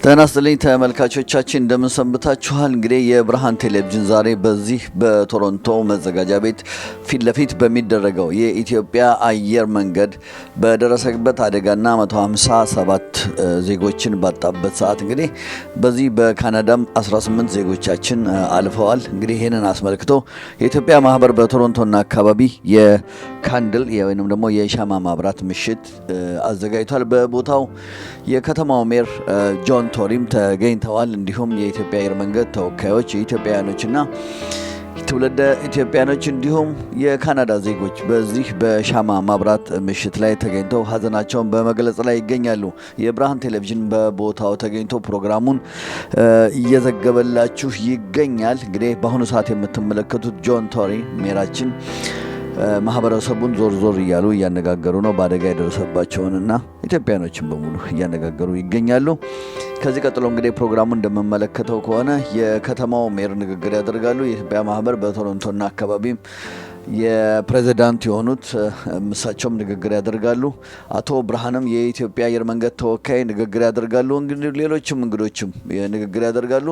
ጤና ይስጥልኝ ተመልካቾቻችን እንደምን ሰንብታችኋል? እንግዲህ የብርሃን ቴሌቪዥን ዛሬ በዚህ በቶሮንቶ መዘጋጃ ቤት ፊት ለፊት በሚደረገው የኢትዮጵያ አየር መንገድ በደረሰበት አደጋና 157 ዜጎችን ባጣበት ሰዓት እንግዲህ በዚህ በካናዳም 18 ዜጎቻችን አልፈዋል። እንግዲህ ይሄንን አስመልክቶ የኢትዮጵያ ማህበር በቶሮንቶና አካባቢ የካንድል ወይንም ደግሞ የሻማ ማብራት ምሽት አዘጋጅቷል። በቦታው የከተማው ሜር ጆን ቶሪም ተገኝተዋል። እንዲሁም የኢትዮጵያ አየር መንገድ ተወካዮች የኢትዮጵያውያኖችና ትውልደ ኢትዮጵያኖች እንዲሁም የካናዳ ዜጎች በዚህ በሻማ ማብራት ምሽት ላይ ተገኝተው ሀዘናቸውን በመግለጽ ላይ ይገኛሉ። የብርሃን ቴሌቪዥን በቦታው ተገኝቶ ፕሮግራሙን እየዘገበላችሁ ይገኛል። እንግዲህ በአሁኑ ሰዓት የምትመለከቱት ጆን ቶሪ ሜራችን ማህበረሰቡን ዞር እያሉ እያነጋገሩ ነው። በአደጋ የደረሰባቸውንና ኢትዮጵያኖችን በሙሉ እያነጋገሩ ይገኛሉ። ከዚህ ቀጥሎ እንግዲህ ፕሮግራሙን እንደምመለከተው ከሆነ የከተማው ሜር ንግግር ያደርጋሉ። የኢትዮጵያ ማህበር በቶሮንቶና አካባቢም የፕሬዝዳንት የሆኑት እሳቸውም ንግግር ያደርጋሉ። አቶ ብርሃንም የኢትዮጵያ አየር መንገድ ተወካይ ንግግር ያደርጋሉ። እንግዲህ ሌሎችም እንግዶችም ንግግር ያደርጋሉ።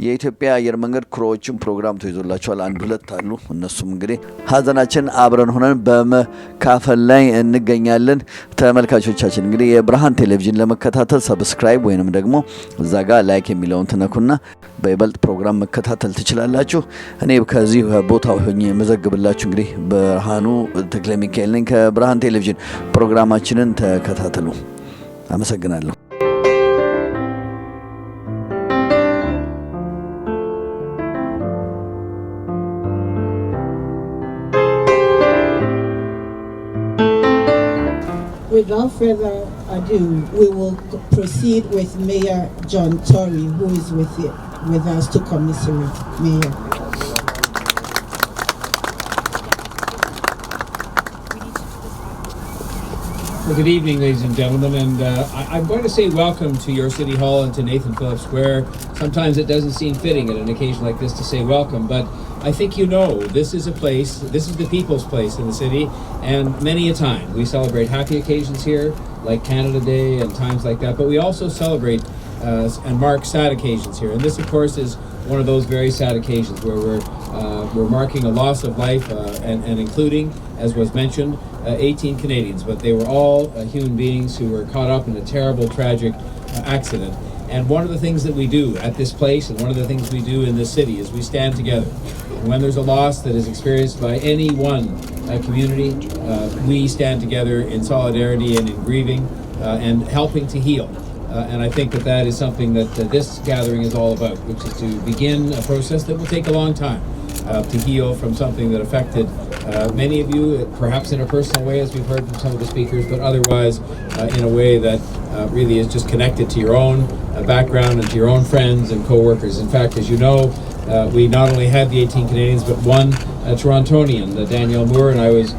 የኢትዮጵያ አየር መንገድ ክሮዎችም ፕሮግራም ተይዞላቸዋል። አንድ ሁለት አሉ። እነሱም እንግዲህ ሀዘናችን አብረን ሆነን በመካፈል ላይ እንገኛለን። ተመልካቾቻችን እንግዲህ የብርሃን ቴሌቪዥን ለመከታተል ሰብስክራይብ ወይንም ደግሞ እዛ ጋር ላይክ የሚለውን ትነኩና በይበልጥ ፕሮግራም መከታተል ትችላላችሁ። እኔ ከዚህ ቦታው ሆኜ መዘግብላችሁ እንግዲህ ብርሃኑ ተክለ ሚካኤል ነኝ። ከብርሃን ቴሌቪዥን ፕሮግራማችንን ተከታተሉ። አመሰግናለሁ። Without further ado, we will proceed with Mayor John Tory, who is with us to commiserate. Mayor. Well, good evening, ladies and gentlemen, and I'm going to say welcome to your City Hall and to Nathan Phillips Square. Sometimes it doesn't seem fitting at an occasion like this to say welcome, but I think you know this is a place, this is the people's place in the city, and many a time we celebrate happy occasions here, like Canada Day and times like that, but we also celebrate and mark sad occasions here, and this, of course, is one of those very sad occasions where we're marking a loss of life and including, as was mentioned, 18 Canadians, but they were all human beings who were caught up in a terrible, tragic accident. And one of the things that we do at this place, and one of the things we do in this city, is we stand together. And when there's a loss that is experienced by any one community, we stand together in solidarity and in grieving and helping to heal. And I think that is something that this gathering is all about, which is to begin a process that will take a long time to heal from something that affected many of you, perhaps in a personal way, as we've heard from some of the speakers, but otherwise in a way that really is just connected to your own background and to your own friends and co-workers. In fact, as you know, we not only had the 18 Canadians, but one Torontonian, Danielle Moore, and I was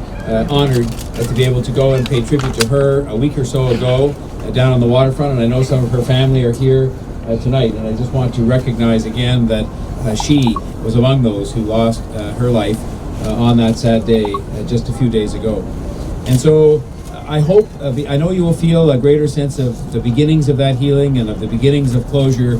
honored to be able to go and pay tribute to her a week or so ago down on the waterfront, and I know some of her family are here tonight, and I just want to recognize again that she was among those who lost her life on that sad day just a few days ago. And so I hope, I know you will feel a greater sense of the beginnings of that healing and of the beginnings of closure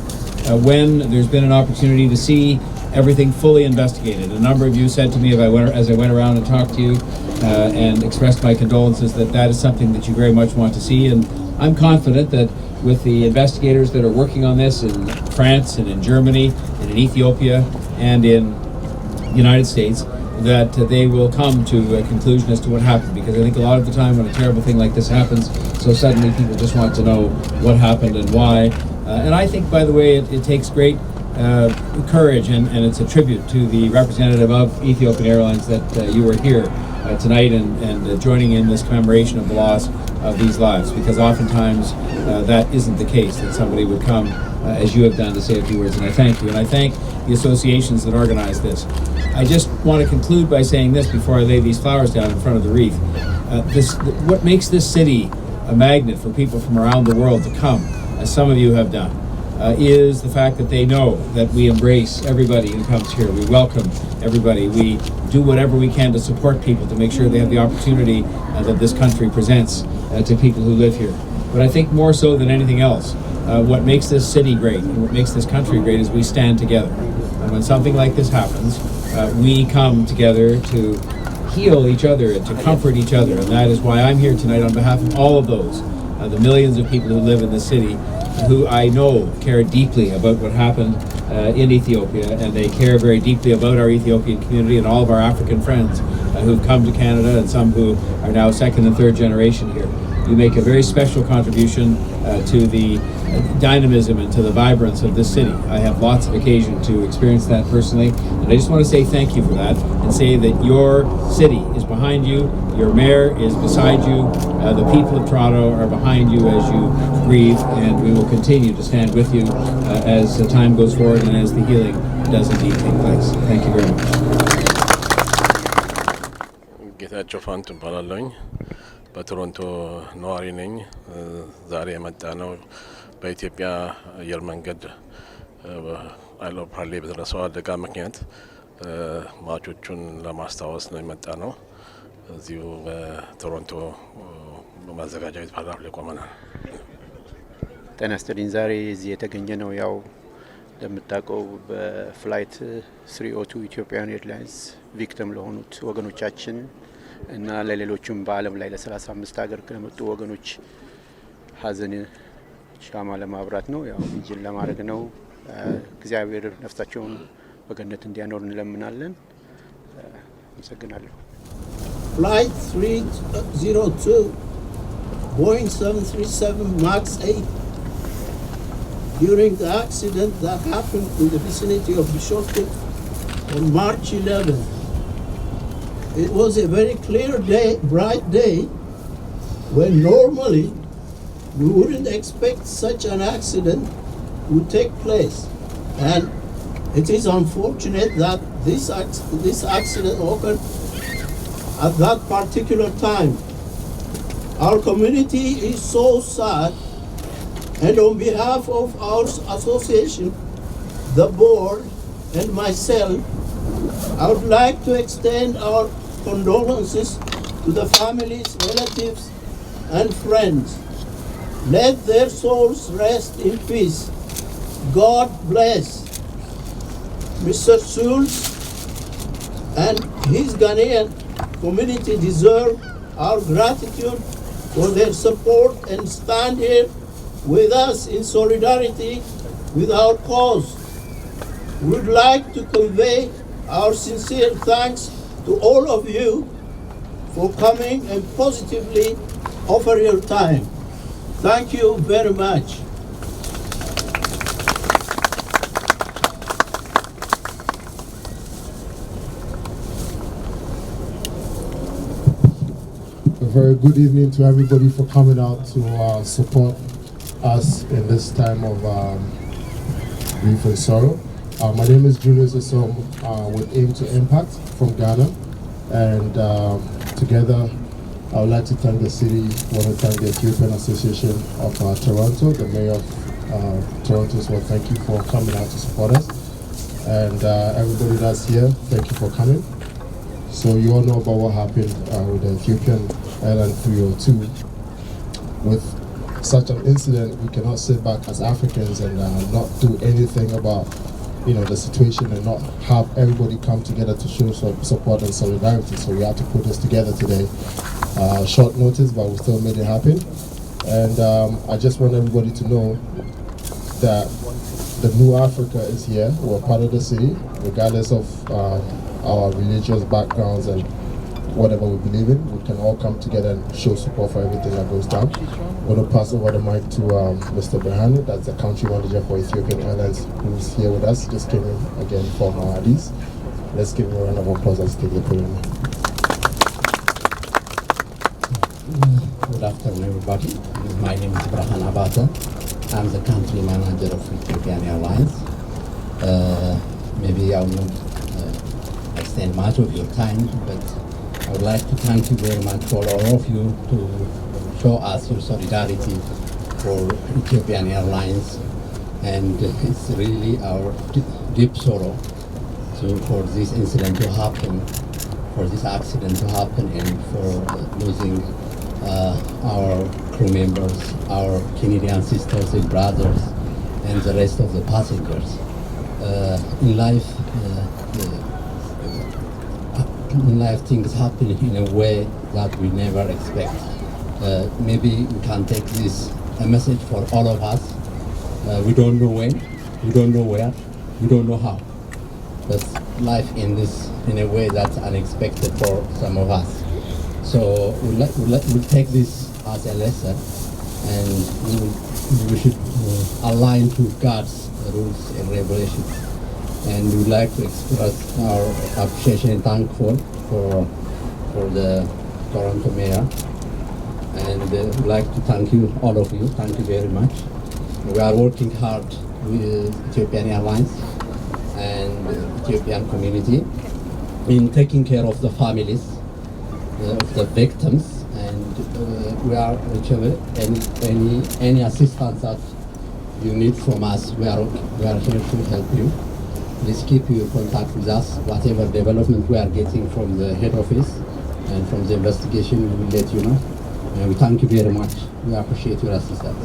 when there's been an opportunity to see everything fully investigated. A number of you said to me as I went around and talked to you and expressed my condolences that is something that you very much want to see. And I'm confident that with the investigators that are working on this in France and in Germany and in Ethiopia and in the United States, that they will come to a conclusion as to what happened, because I think a lot of the time when a terrible thing like this happens, so suddenly people just want to know what happened and why. And I think, by the way, it takes great courage, and it's a tribute to the representative of Ethiopian Airlines that you were here tonight and joining in this commemoration of the loss of these lives, because oftentimes that isn't the case, that somebody would come as you have done to say a few words, and I thank you, and I thank the associations that organized this. I just want to conclude by saying this before I lay these flowers down in front of the wreath. What makes this city a magnet for people from around the world to come, as some of you have done, is the fact that they know that we embrace everybody who comes here. We welcome everybody. We do whatever we can to support people to make sure they have the opportunity that this country presents to people who live here. But I think more so than anything else, what makes this city great and what makes this country great is we stand together. And when something like this happens, we come together to heal each other and to comfort each other. And that is why I'm here tonight on behalf of all of those, the millions of people who live in this city, who I know care deeply about what happened in Ethiopia, and they care very deeply about our Ethiopian community and all of our African friends who've come to Canada, and some who are now second and third generation here. You make a very special contribution to the dynamism and to the vibrance of this city. I have lots of occasion to experience that personally, and I just want to say thank you for that and say that your city is behind you, your mayor is beside you, the people of Toronto are behind you as you grieve, and we will continue to stand with you as the time goes forward and as the healing does indeed take place. Thank you very much. ጌታቸው ፋንቱ እባላለሁኝ። በቶሮንቶ ነዋሪ ነኝ። ዛሬ የመጣ ነው በኢትዮጵያ አየር መንገድ አይሮፕላን ላይ በደረሰው አደጋ ምክንያት ማቾቹን ለማስታወስ ነው የመጣ ነው። እዚሁ በቶሮንቶ በማዘጋጃ ቤት ፓርላማ ላይ ቆመናል። ጤና ይስጥልኝ። ዛሬ እዚህ የተገኘ ነው ያው እንደምታውቀው በፍላይት 302 ኢትዮጵያን ኤርላይንስ ቪክቲም ለሆኑት ወገኖቻችን እና ለሌሎችም በዓለም ላይ ለ35 ሀገር ከመጡ ወገኖች ሀዘን ሻማ ለማብራት ነው። ያው ቪጅል ለማድረግ ነው። እግዚአብሔር ነፍሳቸውን በገነት እንዲያኖር እንለምናለን። አመሰግናለሁ። Flight 302 Boeing 737 MAX 8 during the accident that happened in the vicinity of Bishopton on March 11. It was a very clear day, bright day, when normally we wouldn't expect such an accident would take place. And it is unfortunate that this accident occurred at that particular time. Our community is so sad, and on behalf of our association, the board, and myself, I would like to extend our condolences to the families, relatives, and friends. Let their souls rest in peace. God bless Mr. Schultz and his Ghanaian community deserve our gratitude for their support and stand here with us in solidarity with our cause. We would like to convey our sincere thanks to all of you for coming and positively offer your time. Thank you very much. A very good evening to everybody for coming out to support us in this time of grief and sorrow. My name is Julius Asom with Aim to Impact from Ghana, and together I would like to thank the city, I want to thank the Ethiopian Association of Toronto, the mayor of Toronto as well. Thank you for coming out to support us, and everybody that's here, thank you for coming. So you all know about what happened with the Ethiopian Airlines 302. With such an incident, we cannot sit back as Africans and not do anything about the situation and not have everybody come together to show some support and solidarity. So we had to put this together today. Short notice, but we still made it happen. And I just want everybody to know that the new Africa is here. We're part of the city, regardless of our religious backgrounds and whatever we believe in. We can all come together and show support for everything that goes down. I'm going to pass over the mic to Mr. Berhan, that's the country manager for Ethiopian Airlines, who's here with us. Just came in again from Addis. Let's give him a round of applause as he takes the podium. Good afternoon, everybody. My name is Berhan. I'm the country manager of Ethiopian Airlines. Maybe I will not extend much of your time, but I would like to thank you very much for all of you to show us your solidarity for Ethiopian Airlines, and it's really our deep sorrow for this incident to happen, for this accident to happen, and for losing our crew members, our Canadian sisters and brothers, and the rest of the passengers. In life, things happen in a way that we never expect. Maybe we can take this a message for all of us. We don't know when, we don't know where, we don't know how. But life ends in a way that's unexpected for some of us. So we'll take this as a lesson, and we should align to God's rules and regulations. And we would like to express our appreciation and thankful for the Toronto Mayor. And we'd like to thank you, all of you. Thank you very much. We are working hard with Ethiopian Airlines and the Ethiopian community in taking care of the families of the victims, and we are whichever any assistance that you need from us, we are here to help you. Please keep your contact with us. Whatever development we are getting from the head office and from the investigation, we will let you know. And we thank you very much. We appreciate your assistance.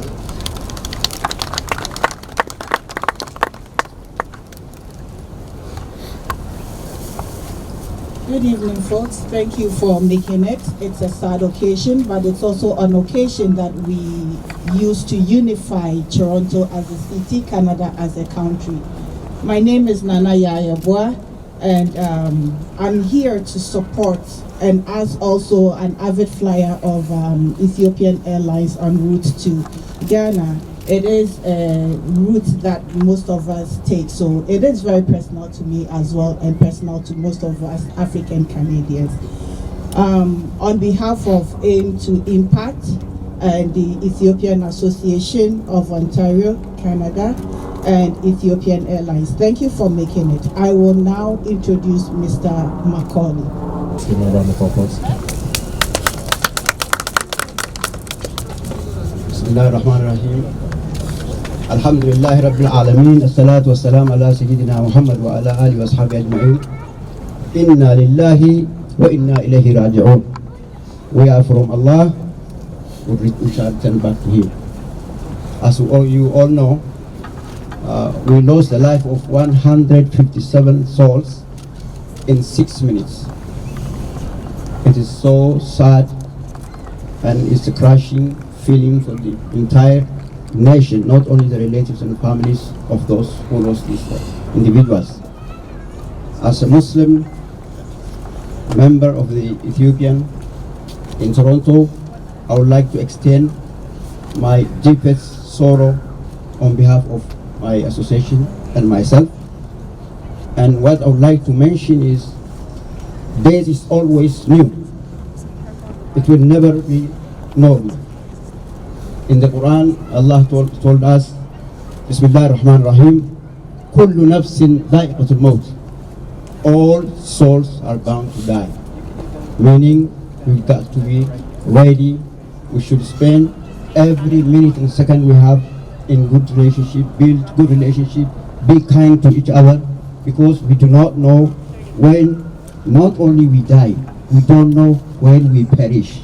Good evening, folks. Thank you for making it. It's a sad occasion, but it's also an occasion that we use to unify Toronto as a city, Canada as a country. My name is Nana Yayabwa, and I'm here to support and as also an avid flyer of Ethiopian Airlines en route to Ghana. It is a route that most of us take, so it is very personal to me as well, and personal to most of us African Canadians. On behalf of AIM to Impact and the Ethiopian Association of Ontario, Canada, and Ethiopian Airlines, thank you for making it. I will now introduce Mr. Macaulay. Give me a round of applause. Bismillahirrahmanirrahim. Alhamdulillah Rabbil Alameen. Assalatu wassalam ala Sayyidina Muhammad wa ala alihi wa ashabihi ajma'in. Inna lillahi wa inna ilayhi raji'un. We are from Allah. We shall turn back to Him. As you all know, we lost the life of 157 souls in 6 minutes. It is so sad, and it's a crushing feeling for the entire nation, not only the relatives and families of those who lost these individuals. As a Muslim member of the Ethiopian in Toronto, I would like to extend my deepest sorrow on behalf of my association and myself. And what I would like to mention is, death is always new. It will never be normal. In the Quran, Allah told us, Bismillah ar-Rahman ar-Rahim, Kullu nafsin dha'iqatul maut. All souls are bound to die. Meaning, we've got to be ready. We should spend every minute and second we have in good relationship, build good relationship, be kind to each other, because we do not know when not only we die, we don't know when we perish.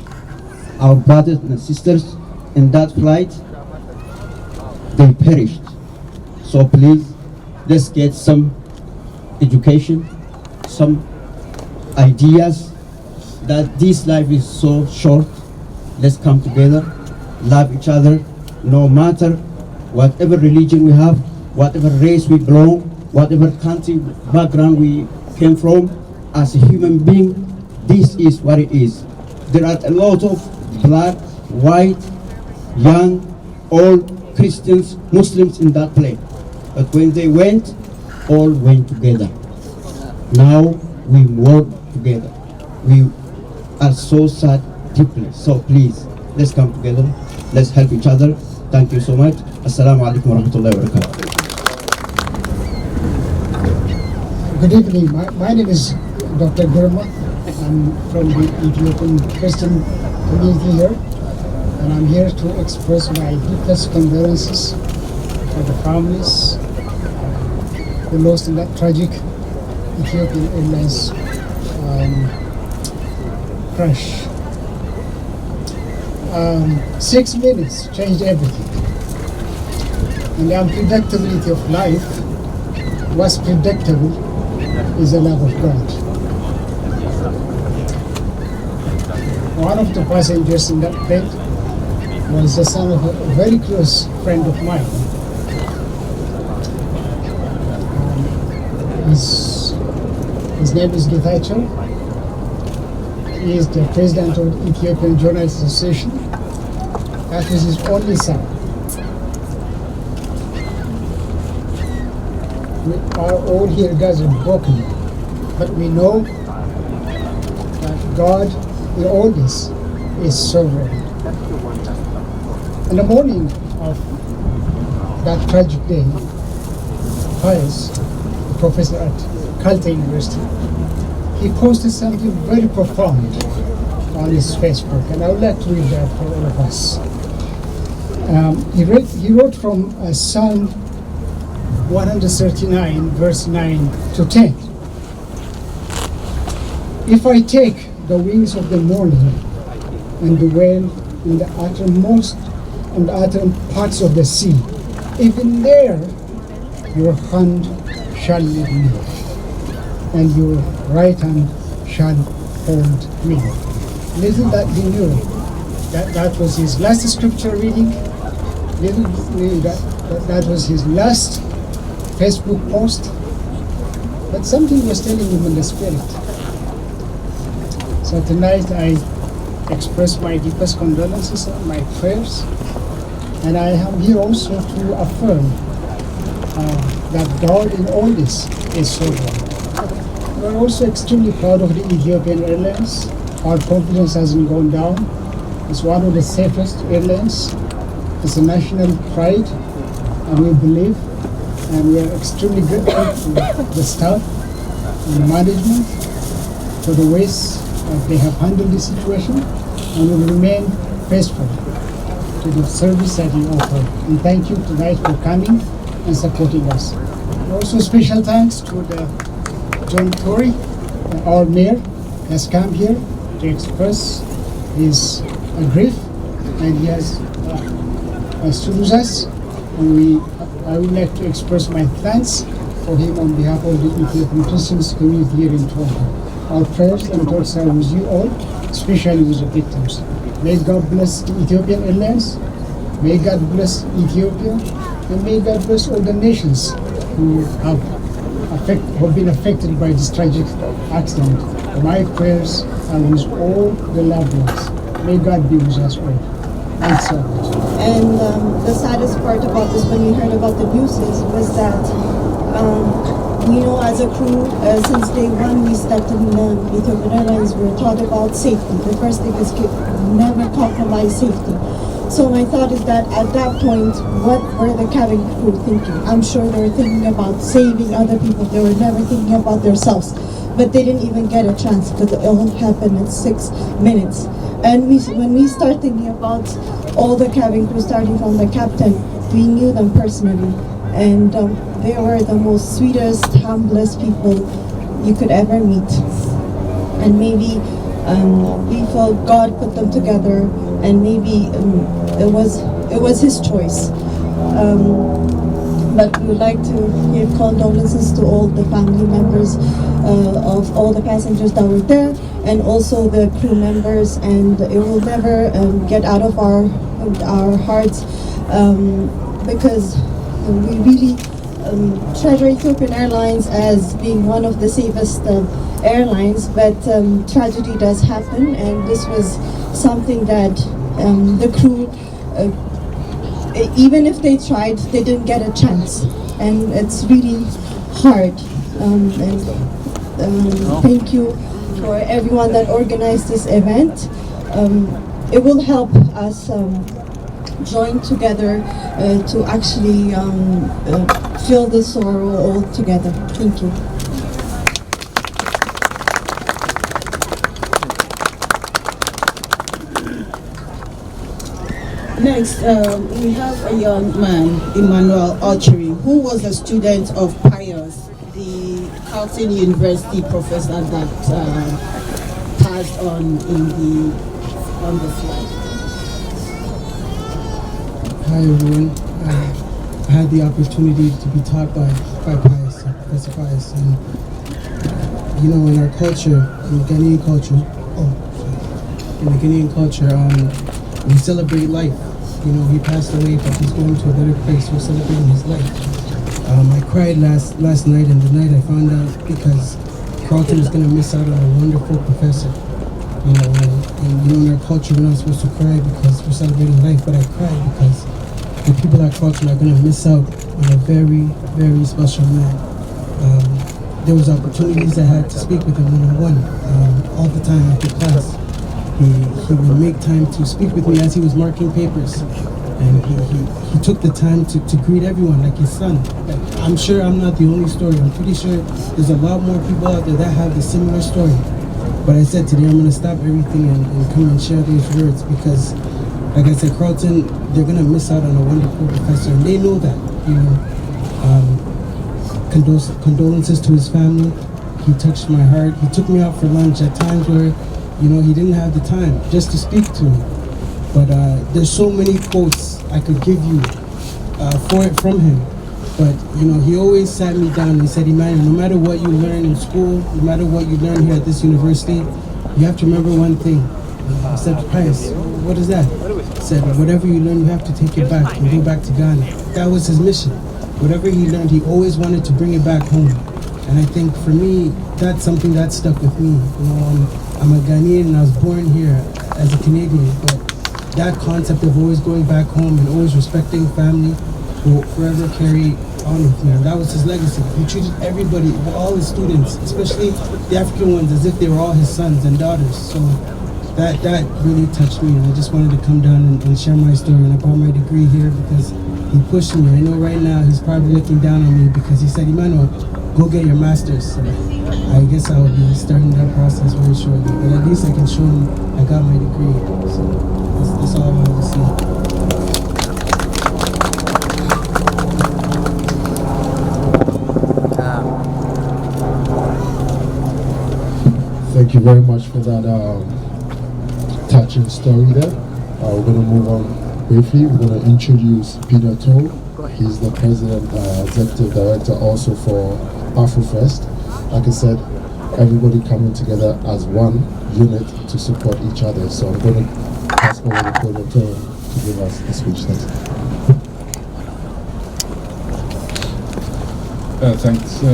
Our brothers and sisters in that flight, they perished. So please, let's get some education, some ideas that this life is so short. Let's come together, love each other, no matter whatever religion we have, whatever race we belong, whatever country background we came from. As a human being, this is what it is. There are a lot of black, white, young, old, Christians, Muslims in that plane. But when they went, all went together. Now we work together. We are so sad deeply. So please, let's come together. Let's help each other. Thank you so much. Assalamu alaikum wa rahmatullahi wa barakatuh. Good evening. My name is Dr. Gurma. I'm from the Ethiopian Christian community here, and I'm here to express my deepest condolences for the families who lost in that tragic Ethiopian Airlines crash. 6 minutes changed everything. And the unpredictability of life, what's predictable is the love of God. One of the passengers in that plane was the son of a very close friend of mine. His name is Getachew. He is the president of the Ethiopian Journalists Association. That was his only son. All here guys are broken, but we know that God in all this is sovereign. In the morning of that tragic day, Pius, the professor at Caltech University, he posted something very profound on his Facebook, and I would like to read that for all of us. He wrote from Psalm 139, verse 9 to 10. If I take the wings of the morning and dwell in the uttermost and utter parts of the sea, even there your hand shall lead me, and your right hand shall hold me. Little that he knew that was his last scripture reading. Little knew that was his last Facebook post. But something was telling him in the spirit. So tonight I express my deepest condolences and my prayers. And I am here also to affirm that God in all this is sovereign. We're also extremely proud of the Ethiopian Airlines. Our confidence hasn't gone down. It's one of the safest airlines. It's a national pride, and we believe, and we are extremely grateful to the staff and the management for the ways that they have handled this situation, and will remain faithful to the service that we offer. And thank you tonight for coming and supporting us. And also special thanks to the John Tory, our mayor, has come here to express his grief, and he has stood us. And I would like to express my thanks for him on behalf of the Ethiopian Christians community here in Toronto. Our prayers and thoughts are with you all, especially with the victims. May God bless the Ethiopian Airlines, may God bless Ethiopia, and may God bless all the nations who have been affected by this tragic accident. My prayers are with all the loved ones. May God be with us all. Thanks so much. And the saddest part about this, when we heard about the news, was that we know as a crew, since day one we stepped in Ethiopian Airlines, we were taught about safety. The first thing is never compromise safety. So my thought is that at that point, what were the cabin crew thinking? I'm sure they were thinking about saving other people. They were never thinking about themselves. But they didn't even get a chance because it all happened in 6 minutes. And when we start thinking about all the cabin crew, starting from the captain, we knew them personally. And they were the most sweetest, humblest people you could ever meet. And maybe we felt God put them together, and maybe it was His choice. But we would like to give condolences to all the family members of all the passengers that were there, and also the crew members. And it will never get out of our hearts, because we really treasure Ethiopian Airlines as being one of the safest airlines. But tragedy does happen, and this was something that the crew, even if they tried, they didn't get a chance, and it's really hard. Thank you for everyone that organized this event. It will help us join together to actually feel the sorrow all together. Thank you. Next, we have a young man, Emmanuel Archery, who was a student of Pius, the Carleton University professor that passed on the flight. Hi everyone. I had the opportunity to be taught by Pius, Professor Pius, and you know, in our culture, in the Ghanaian culture, we celebrate life. You know, he passed away, but he's going to a better place. We're celebrating his life. I cried last night, and the night I found out because Carlton is going to miss out on a wonderful professor. You know, and you know, in our culture, we're not supposed to cry because we're celebrating life, but I cried because the people at Carlton are going to miss out on a very, very special man. There was opportunities I had to speak with him one-on-one all the time after class. He would make time to speak with me as he was marking papers, and he took the time to greet everyone like his son. I'm sure I'm not the only story. I'm pretty sure there's a lot more people out there that have a similar story. But I said today I'm going to stop everything and come and share these words because, like I said, Carlton, they're going to miss out on a wonderful professor, and they know that. You know, condolences to his family. He touched my heart. He took me out for lunch at times where, you know, he didn't have the time just to speak to me. But there's so many quotes I could give you from him. But, you know, he always sat me down and he said, Emmanuel, no matter what you learn in school, no matter what you learn here at this university, you have to remember one thing. I said, Pius, what is that? He said, whatever you learn, you have to take it back and go back to Ghana. That was his mission. Whatever he learned, he always wanted to bring it back home. And I think for me, that's something that stuck with me. You know, I'm a Ghanaian and I was born here as a Canadian, but that concept of always going back home and always respecting family will forever carry on with me. And that was his legacy. He treated everybody, all his students, especially the African ones, as if they were all his sons and daughters. So that really touched me, and I just wanted to come down and share my story. And I brought my degree here because he pushed me. I know right now he's probably looking down on me because he said, Emmanuel, go get your master's. So I guess I will be starting that process very shortly. But at least I can show him I got my degree. So that's all I wanted to see. Thank you very much for that touching story there. We're going to move on briefly. We're going to introduce Peter Toll. He's the president, executive director also for AfroFest. Like I said, everybody coming together as one unit to support each other. So I'm going to pass over to Peter Toll to give us the speech.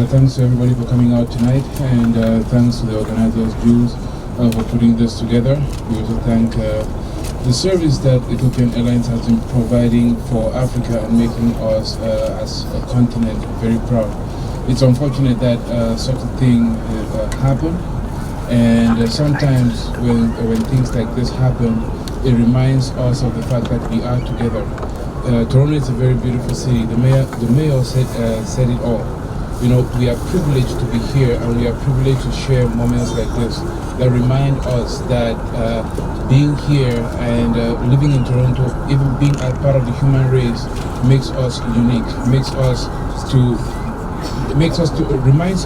Thanks to everybody for coming out tonight, and thanks to the organizers, Jews, for putting this together. We also thank the service that Ethiopian Airlines has been providing for Africa and making us as a continent very proud. It's unfortunate that such a thing happened, and sometimes when things like this happen, it reminds us of the fact that we are together. Toronto is a very beautiful city. The mayor said it all. You know, we are privileged to be here, and we are privileged to share moments like this that remind us that being here and living in Toronto, even being a part of the human race, makes us unique. Reminds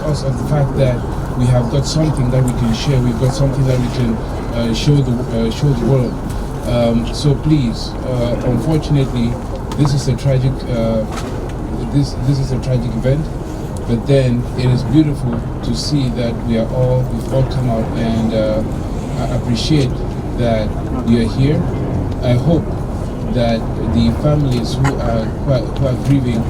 us of the fact that we have got something that we can share. We've got something that we can show the world. So please, unfortunately, this is a tragic this is a tragic event. But then it is beautiful to see that we've all come out, and I appreciate that we are here. I hope that the families who are grieving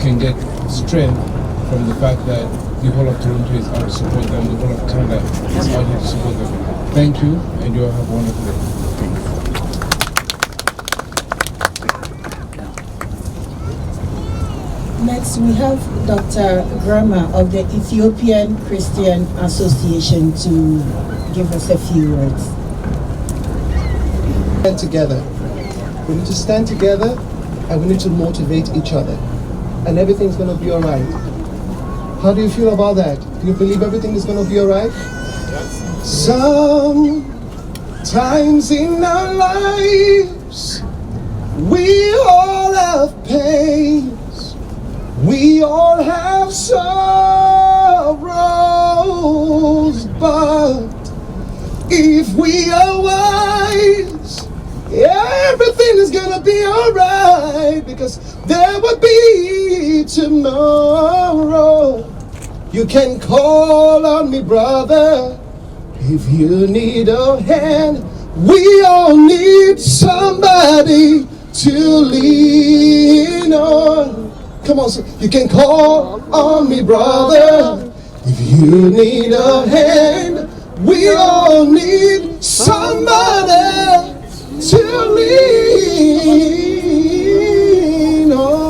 can get strength from the fact that the whole of Toronto is out to support them, the whole of Canada is out here to support them. Thank you, and you all have a wonderful day. Thank you. Next, we have Dr. Grama of the Ethiopian Christian Association to give us a few words. Stand together. We need to stand together, and we need to motivate each other, and everything's going to be all right. How do you feel about that? Do you believe everything is going to be all right? Sometimes in our lives, we all have pain. We all have sorrows, but if we are wise, everything is everything's gonna be alright, because there will be tomorrow. You can call on me, brother, if you need a hand. We all need somebody to lean on. Come on, you can call on me, brother, if you need a hand. We all need somebody to lean on.